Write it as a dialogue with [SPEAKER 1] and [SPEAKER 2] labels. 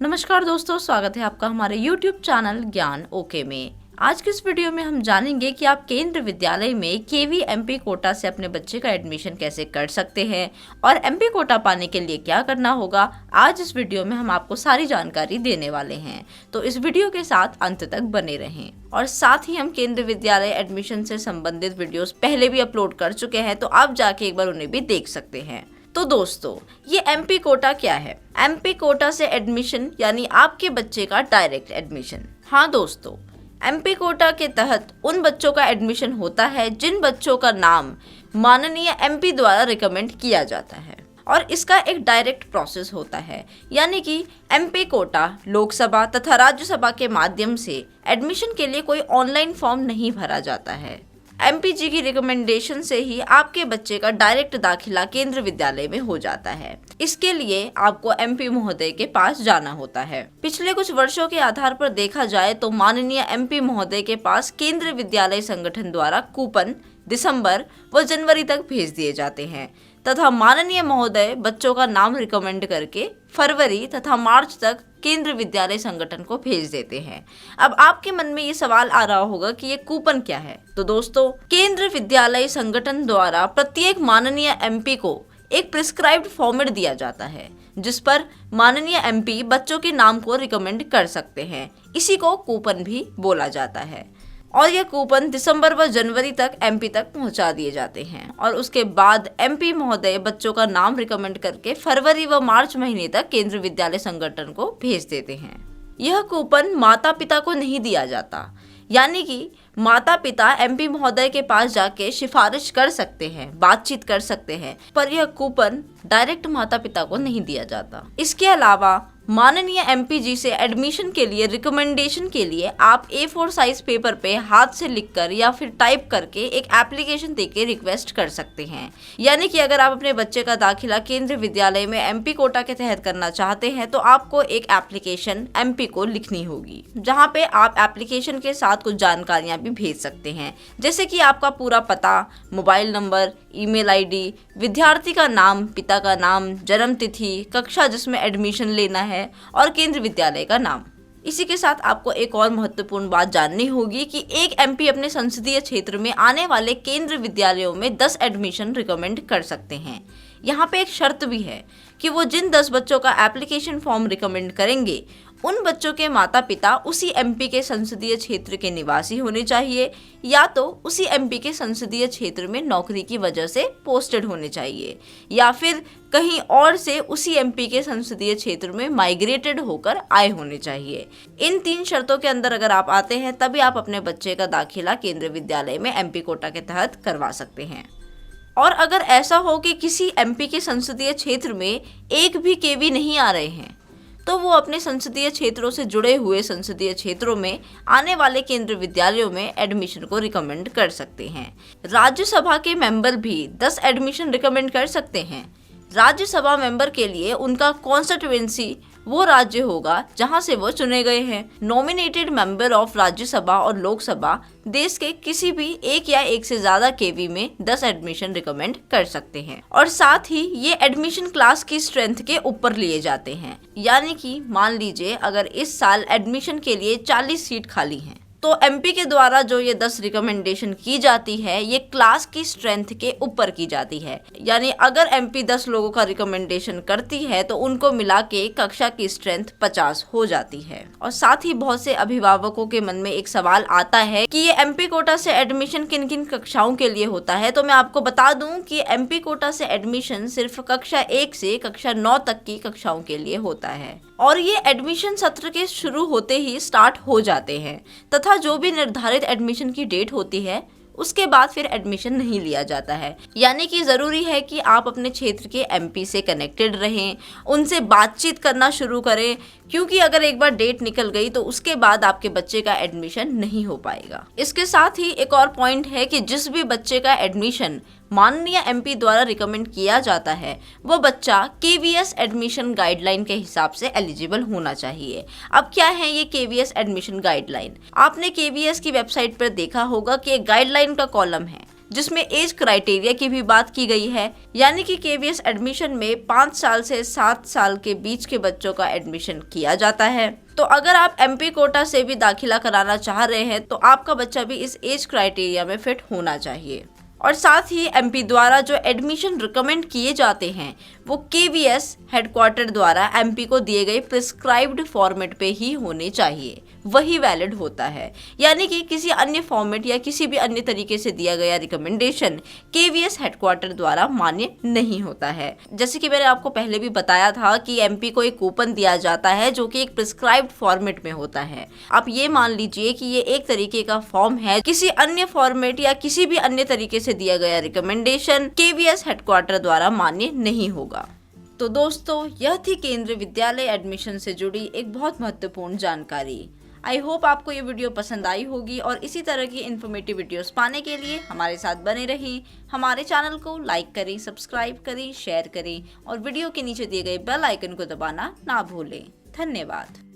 [SPEAKER 1] नमस्कार दोस्तों, स्वागत है आपका हमारे YouTube चैनल ज्ञान ओके में। आज की इस वीडियो में हम जानेंगे कि आप केंद्र विद्यालय में केवी एमपी कोटा से अपने बच्चे का एडमिशन कैसे कर सकते हैं और एमपी कोटा पाने के लिए क्या करना होगा। आज इस वीडियो में हम आपको सारी जानकारी देने वाले हैं, तो इस वीडियो के साथ अंत तक बने रहें। और साथ ही हम केंद्र विद्यालय एडमिशन से संबंधित वीडियोस पहले भी अपलोड कर चुके हैं, तो आप जाके एक बार उन्हें भी देख सकते हैं। तो दोस्तों, ये एमपी कोटा क्या है? एमपी कोटा से एडमिशन यानी आपके बच्चे का डायरेक्ट एडमिशन। हाँ दोस्तों, एमपी कोटा के तहत उन बच्चों का एडमिशन होता है जिन बच्चों का नाम माननीय एमपी द्वारा रिकमेंड किया जाता है, और इसका एक डायरेक्ट प्रोसेस होता है, यानी कि एमपी कोटा लोकसभा तथा राज्यसभा के माध्यम से एडमिशन के लिए कोई ऑनलाइन फॉर्म नहीं भरा जाता है। एमपीजी की रिकमेंडेशन से ही आपके बच्चे का डायरेक्ट दाखिला केंद्र विद्यालय में हो जाता है। इसके लिए आपको एमपी महोदय के पास जाना होता है। पिछले कुछ वर्षों के आधार पर देखा जाए तो माननीय एमपी महोदय के पास केंद्र विद्यालय संगठन द्वारा कूपन दिसंबर व जनवरी तक भेज दिए जाते हैं तथा माननीय महोदय बच्चों का नाम रिकमेंड करके फरवरी तथा मार्च तक केंद्र विद्यालय संगठन को भेज देते हैं। अब आपके मन में ये सवाल आ रहा होगा कि ये कूपन क्या है। तो दोस्तों, केंद्र विद्यालय संगठन द्वारा प्रत्येक माननीय एमपी को एक प्रिस्क्राइब्ड फॉर्मेट दिया जाता है, जिस पर माननीय एमपी बच्चों के नाम को रिकमेंड कर सकते हैं। इसी को कूपन भी बोला जाता है, और यह कूपन दिसंबर व जनवरी तक एमपी तक पहुंचा दिए जाते हैं, और उसके बाद एमपी महोदय बच्चों का नाम रिकमेंड करके फरवरी व मार्च महीने तक केंद्र विद्यालय संगठन को भेज देते हैं। यह कूपन माता पिता को नहीं दिया जाता, यानी कि माता पिता एमपी महोदय के पास जाके सिफारिश कर सकते हैं, बातचीत कर सकते हैं, पर यह कूपन डायरेक्ट माता पिता को नहीं दिया जाता। इसके अलावा माननीय एमपीजी से एडमिशन के लिए रिकमेंडेशन के लिए आप A4 साइज पेपर पे हाथ से लिखकर या फिर टाइप करके एक एप्लीकेशन देके रिक्वेस्ट कर सकते हैं। यानी कि अगर आप अपने बच्चे का दाखिला केंद्र विद्यालय में एमपी कोटा के तहत करना चाहते हैं तो आपको एक एप्लीकेशन एमपी को लिखनी होगी, जहां पे आप एप्लीकेशन के साथ कुछ जानकारियां भी भेज सकते हैं, जैसे कि आपका पूरा पता, मोबाइल नंबर, ईमेल आईडी, विद्यार्थी का नाम, पिता का नाम, जन्म तिथि, कक्षा जिसमें एडमिशन लेना है और केंद्र विद्यालय का नाम। इसी के साथ आपको एक और महत्वपूर्ण बात जाननी होगी कि एक एमपी अपने संसदीय क्षेत्र में आने वाले केंद्र विद्यालयों में 10 एडमिशन रिकमेंड कर सकते हैं। यहाँ पे एक शर्त भी है कि वो जिन 10 बच्चों का एप्लीकेशन फॉर्म रिकमेंड करेंगे उन बच्चों के माता पिता उसी एमपी के संसदीय क्षेत्र के निवासी होने चाहिए, या तो उसी एमपी के संसदीय क्षेत्र में नौकरी की वजह से पोस्टेड होने चाहिए, या फिर कहीं और से उसी एमपी के संसदीय क्षेत्र में माइग्रेटेड होकर आए होने चाहिए। इन 3 शर्तों के अंदर अगर आप आते हैं तभी आप अपने बच्चे का दाखिला केंद्र विद्यालय में एमपी कोटा के तहत करवा सकते हैं। और अगर ऐसा हो कि किसी एमपी के संसदीय क्षेत्र में एक भी केवी नहीं आ रहे हैं, तो वो अपने संसदीय क्षेत्रों से जुड़े हुए संसदीय क्षेत्रों में आने वाले केंद्र विद्यालयों में एडमिशन को रिकमेंड कर सकते हैं। राज्यसभा के मेंबर भी 10 एडमिशन रिकमेंड कर सकते हैं। राज्यसभा मेंबर के लिए उनका कॉन्स्टिट्यूएंसी वो राज्य होगा जहां से वो चुने गए हैं। नॉमिनेटेड मेंबर ऑफ राज्यसभा और लोकसभा देश के किसी भी एक या एक से ज्यादा केवी में 10 एडमिशन रिकमेंड कर सकते हैं, और साथ ही ये एडमिशन क्लास की स्ट्रेंथ के ऊपर लिए जाते हैं। यानी कि मान लीजिए अगर इस साल एडमिशन के लिए 40 सीट खाली हैं, तो एमपी के द्वारा जो ये 10 रिकमेंडेशन की जाती है ये क्लास की स्ट्रेंथ के ऊपर की जाती है। यानी अगर एमपी 10 लोगों का रिकमेंडेशन करती है तो उनको मिला के कक्षा की स्ट्रेंथ 50 हो जाती है। और साथ ही बहुत से अभिभावकों के मन में एक सवाल आता है कि ये एमपी कोटा से एडमिशन किन किन कक्षाओं के लिए होता है। तो मैं आपको बता दूं कि एमपी कोटा से एडमिशन सिर्फ कक्षा 1 से कक्षा 9 तक की कक्षाओं के लिए होता है, और ये एडमिशन सत्र के शुरू होते ही स्टार्ट हो जाते हैं तथा जो भी निर्धारित एडमिशन की डेट होती है उसके बाद फिर एडमिशन नहीं लिया जाता है। यानी कि ज़रूरी है कि आप अपने क्षेत्र के एमपी से कनेक्टेड रहें, उनसे बातचीत करना शुरू करें, क्योंकि अगर एक बार डेट निकल गई तो उसके बाद आपके बच्चे का एडमिशन नहीं हो पाएगा। इसके साथ ही एक और पॉइंट है कि जिस भी बच्चे का एडमिशन माननीय एमपी द्वारा रिकमेंड किया जाता है वो बच्चा केवीएस एडमिशन गाइडलाइन के हिसाब से एलिजिबल होना चाहिए। अब क्या है ये केवीएस एडमिशन गाइडलाइन? आपने केवीएस की वेबसाइट पर देखा होगा कि एक गाइडलाइन का कॉलम है जिसमें एज क्राइटेरिया की भी बात की गई है, यानी कि केवीएस एडमिशन में 5 साल से 7 साल के बीच के बच्चों का एडमिशन किया जाता है। तो अगर आप एमपी कोटा से भी दाखिला कराना चाह रहे हैं तो आपका बच्चा भी इस एज क्राइटेरिया में फिट होना चाहिए। और साथ ही एमपी द्वारा जो एडमिशन रिकमेंड किए जाते हैं वो केवीएस हेडक्वार्टर द्वारा एमपी को दिए गए प्रिस्क्राइब्ड फॉर्मेट पे ही होने चाहिए, वही वैलिड होता है। यानी कि किसी अन्य फॉर्मेट या किसी भी अन्य तरीके से दिया गया रिकमेंडेशन केवीएस हेडक्वार्टर द्वारा मान्य नहीं होता है। जैसे कि मैंने आपको पहले भी बताया था कि एमपी को एक कूपन दिया जाता है जो कि एक प्रिस्क्राइब्ड फॉर्मेट में होता है। आप ये मान लीजिए कि ये एक तरीके का फॉर्म है, किसी अन्य फॉर्मेट या किसी भी अन्य तरीके से दिया गया रिकमेंडेशन केवीएस हेडक्वार्टर द्वारा मान्य नहीं होगा। तो दोस्तों, यह थी केंद्रीय विद्यालय एडमिशन से जुड़ी एक बहुत महत्वपूर्ण जानकारी। आई होप आपको ये वीडियो पसंद आई होगी और इसी तरह की इन्फॉर्मेटिव वीडियोस पाने के लिए हमारे साथ बने रहिए। हमारे चैनल को लाइक करें, सब्सक्राइब करें, शेयर करें और वीडियो के नीचे दिए गए बेल आइकन को दबाना ना भूलें। धन्यवाद।